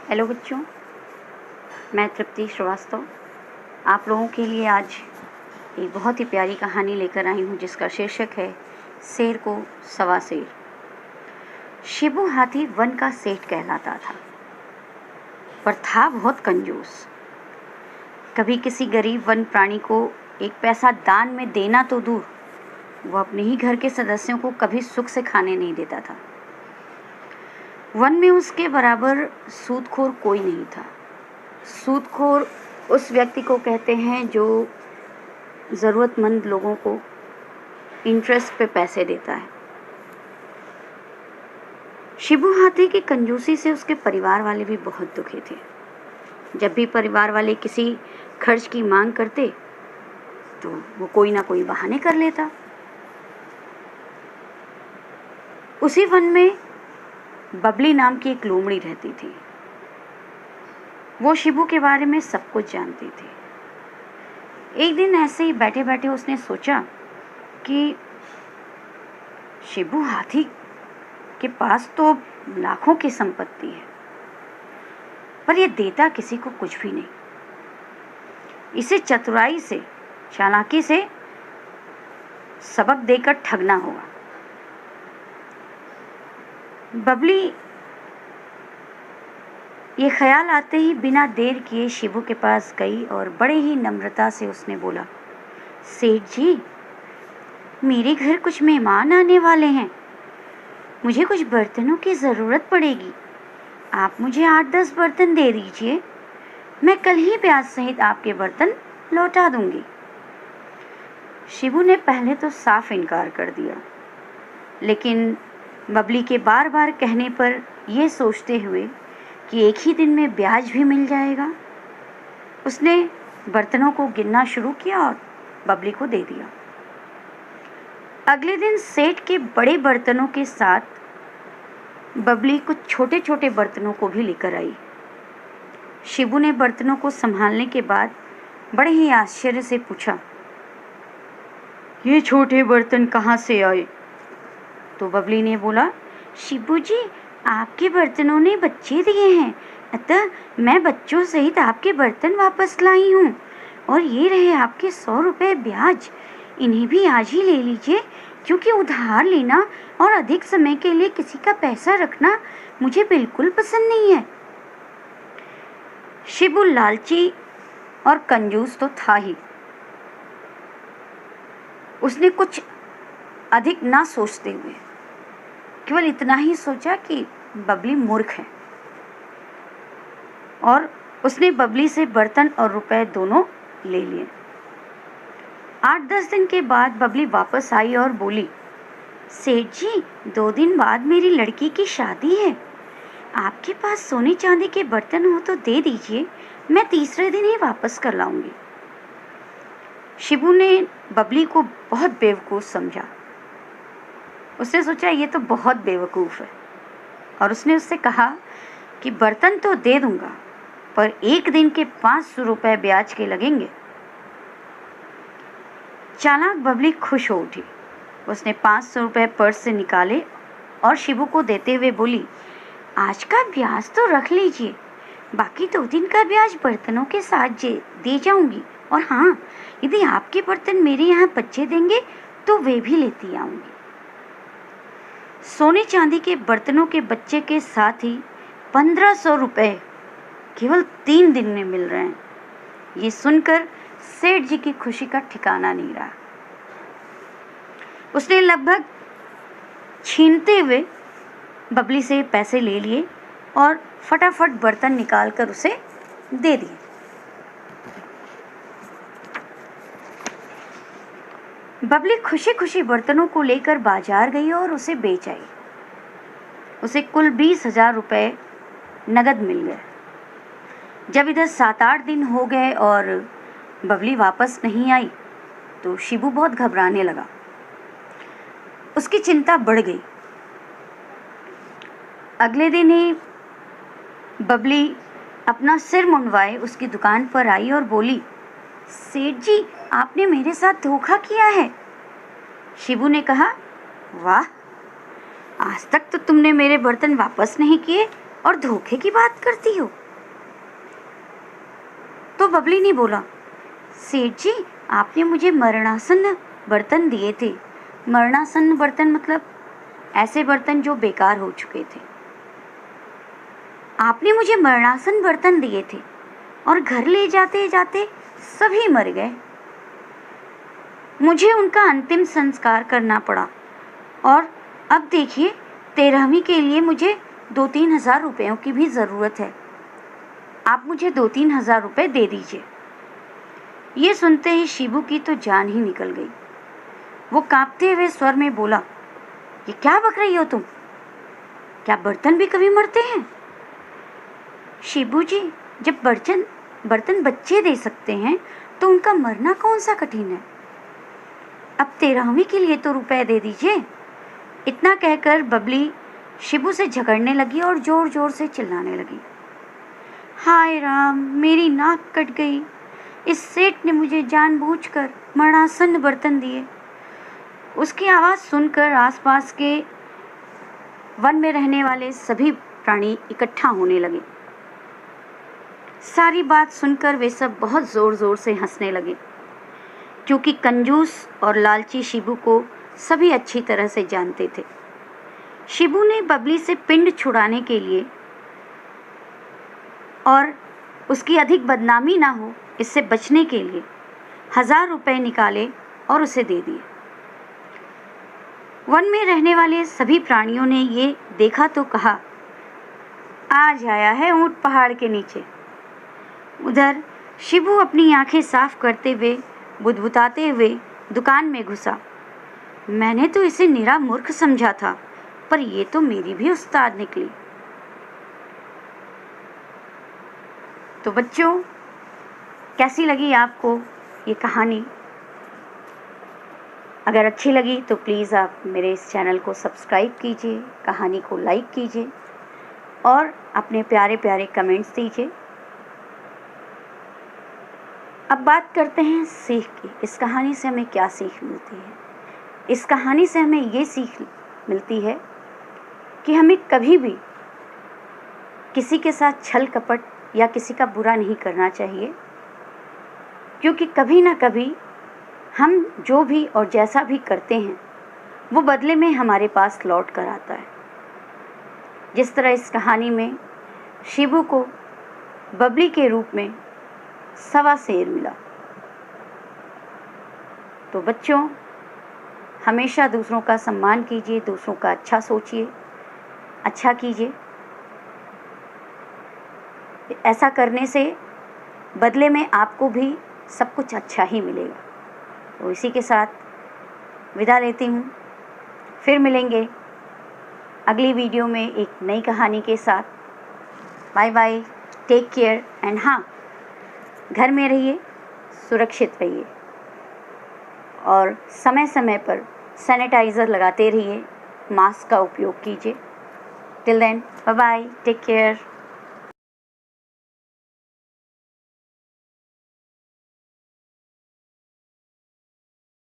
Hello बच्चों, मैं तृप्ति श्रीवास्तव आप लोगों के लिए आज एक बहुत ही प्यारी कहानी लेकर आई हूँ जिसका शीर्षक है शेर को सवा शेर। शिबू हाथी वन का सेठ कहलाता था, पर था बहुत कंजूस। कभी किसी गरीब वन प्राणी को एक पैसा दान में देना तो दूर, वो अपने ही घर के सदस्यों को कभी सुख से खाने नहीं देता था। वन में उसके बराबर सूदखोर कोई नहीं था। सूदखोर उस व्यक्ति को कहते हैं जो ज़रूरतमंद लोगों को इंटरेस्ट पे पैसे देता है। शिबू हाथी की कंजूसी से उसके परिवार वाले भी बहुत दुखी थे। जब भी परिवार वाले किसी खर्च की मांग करते तो वो कोई ना कोई बहाने कर लेता। उसी वन में बबली नाम की एक लोमड़ी रहती थी। वो शिबू के बारे में सब कुछ जानती थी। एक दिन ऐसे ही बैठे बैठे उसने सोचा कि शिबू हाथी के पास तो लाखों की संपत्ति है, पर यह देता किसी को कुछ भी नहीं। इसे चतुराई से, चालाकी से सबक देकर ठगना होगा। बबली ये ख्याल आते ही बिना देर किए शिबू के पास गई और बड़े ही नम्रता से उसने बोला, सेठ जी, मेरे घर कुछ मेहमान आने वाले हैं। मुझे कुछ बर्तनों की ज़रूरत पड़ेगी। आप मुझे 8-10 बर्तन दे दीजिए। मैं कल ही ब्याज सहित आपके बर्तन लौटा दूंगी। शिबू ने पहले तो साफ इनकार कर दिया, लेकिन बबली के बार बार कहने पर यह सोचते हुए कि एक ही दिन में ब्याज भी मिल जाएगा, उसने बर्तनों को गिनना शुरू किया और बबली को दे दिया। अगले दिन सेठ के बड़े बर्तनों के साथ बबली कुछ छोटे छोटे बर्तनों को भी लेकर आई। शिबू ने बर्तनों को संभालने के बाद बड़े ही आश्चर्य से पूछा, ये छोटे बर्तन कहाँ से आए? तो बबली ने बोला, शिबू जी, आपके बर्तनों ने बच्चे दिए हैं, अतः मैं बच्चों सहित आपके बर्तन वापस लाई हूँ। और ये रहे आपके 100 रुपये ब्याज। इन्हें भी आज ही ले लीजिए, क्योंकि उधार लेना और अधिक समय के लिए किसी का पैसा रखना मुझे बिल्कुल पसंद नहीं है। शिबू लालची और कंजूस तो था ही, उसने कुछ अधिक ना सोचते हुए केवल इतना ही सोचा कि बबली मूर्ख है, और उसने बबली से बर्तन और रुपए दोनों ले लिए। 8-10 दिन के बाद बबली वापस आई और बोली, सेठ जी, 2 दिन बाद मेरी लड़की की शादी है। आपके पास सोने चांदी के बर्तन हो तो दे दीजिए, मैं तीसरे दिन ही वापस कर लाऊंगी। शिबू ने बबली को बहुत बेवकूफ़ समझा। उसने सोचा ये तो बहुत बेवकूफ़ है, और उसने उससे कहा कि बर्तन तो दे दूंगा, पर एक दिन के 500 रुपये ब्याज के लगेंगे। चालाक बबली खुश हो उठी। उसने 500 रुपये पर्स से निकाले और शिबू को देते हुए बोली, आज का ब्याज तो रख लीजिए, बाकी 2 दिन का ब्याज बर्तनों के साथ दे जाऊंगी। और हाँ, यदि आपके बर्तन मेरे यहाँ बच्चे देंगे तो वे भी लेती आऊंगी। सोने चांदी के बर्तनों के बच्चे के साथ ही 1500 रुपये केवल 3 दिन में मिल रहे हैं। ये सुनकर सेठ जी की खुशी का ठिकाना नहीं रहा। उसने लगभग छीनते हुए बबली से पैसे ले लिए और फटाफट बर्तन निकालकर उसे दे दिए। बबली खुशी खुशी बर्तनों को लेकर बाजार गई और उसे बेच आई। उसे कुल 20,000 रुपये नगद मिल गए। जब इधर 7-8 दिन हो गए और बबली वापस नहीं आई तो शिबू बहुत घबराने लगा। उसकी चिंता बढ़ गई। अगले दिन ही बबली अपना सिर मुंडवाए उसकी दुकान पर आई और बोली, सेठ जी, आपने मेरे साथ धोखा किया है। शिबू ने कहा, वाह, आज तक तो तुमने मेरे बर्तन वापस नहीं किए और धोखे की बात करती हो। तो बबली ने बोला, सेठ जी, आपने मुझे मरणासन्न बर्तन दिए थे। मरणासन्न बर्तन मतलब ऐसे बर्तन जो बेकार हो चुके थे। आपने मुझे मरणासन्न बर्तन दिए थे और घर ले जाते जाते सभी मर गए। मुझे उनका अंतिम संस्कार करना पड़ा और अब देखिए 13वीं के लिए मुझे 2-3 हज़ार रुपयों की भी ज़रूरत है। आप मुझे 2-3 हज़ार रुपये दे दीजिए। ये सुनते ही शिबू की तो जान ही निकल गई। वो कांपते हुए स्वर में बोला, ये क्या बक रही हो तुम? क्या बर्तन भी कभी मरते हैं? शिबू जी, जब बर्तन बच्चे दे सकते हैं तो उनका मरना कौन सा कठिन है। अब 13वीं के लिए तो रुपए दे दीजिए। इतना कहकर बबली शिबू से झगड़ने लगी और जोर जोर से चिल्लाने लगी। हाय राम, मेरी नाक कट गई। इस सेठ ने मुझे जानबूझकर मरणासन्न बर्तन दिए। उसकी आवाज़ सुनकर आसपास के वन में रहने वाले सभी प्राणी इकट्ठा होने लगे। सारी बात सुनकर वे सब बहुत ज़ोर ज़ोर से हंसने लगे, क्योंकि कंजूस और लालची शिबू को सभी अच्छी तरह से जानते थे। शिबू ने बबली से पिंड छुड़ाने के लिए और उसकी अधिक बदनामी ना हो इससे बचने के लिए 1000 रुपये निकाले और उसे दे दिए। वन में रहने वाले सभी प्राणियों ने ये देखा तो कहा, आज आया है ऊंट पहाड़ के नीचे। उधर शिबू अपनी आंखें साफ करते हुए बुदबुदाते हुए दुकान में घुसा। मैंने तो इसे निरा मूर्ख समझा था, पर ये तो मेरी भी उस्ताद निकली। तो बच्चों, कैसी लगी आपको ये कहानी? अगर अच्छी लगी तो प्लीज़ आप मेरे इस चैनल को सब्सक्राइब कीजिए, कहानी को लाइक कीजिए और अपने प्यारे प्यारे कमेंट्स दीजिए। अब बात करते हैं सीख की। इस कहानी से हमें क्या सीख मिलती है? इस कहानी से हमें ये सीख मिलती है कि हमें कभी भी किसी के साथ छल कपट या किसी का बुरा नहीं करना चाहिए, क्योंकि कभी ना कभी हम जो भी और जैसा भी करते हैं वो बदले में हमारे पास लौट कर आता है। जिस तरह इस कहानी में शिबू को बबली के रूप में 1.25 शेर मिला। तो बच्चों, हमेशा दूसरों का सम्मान कीजिए, दूसरों का अच्छा सोचिए, अच्छा कीजिए। ऐसा करने से बदले में आपको भी सब कुछ अच्छा ही मिलेगा। तो इसी के साथ विदा लेती हूँ। फिर मिलेंगे अगली वीडियो में एक नई कहानी के साथ। Bye bye, take care and हाँ, घर में रहिए, सुरक्षित रहिए और समय समय पर सैनिटाइज़र लगाते रहिए, मास्क का उपयोग कीजिए। Till then, bye bye, take care.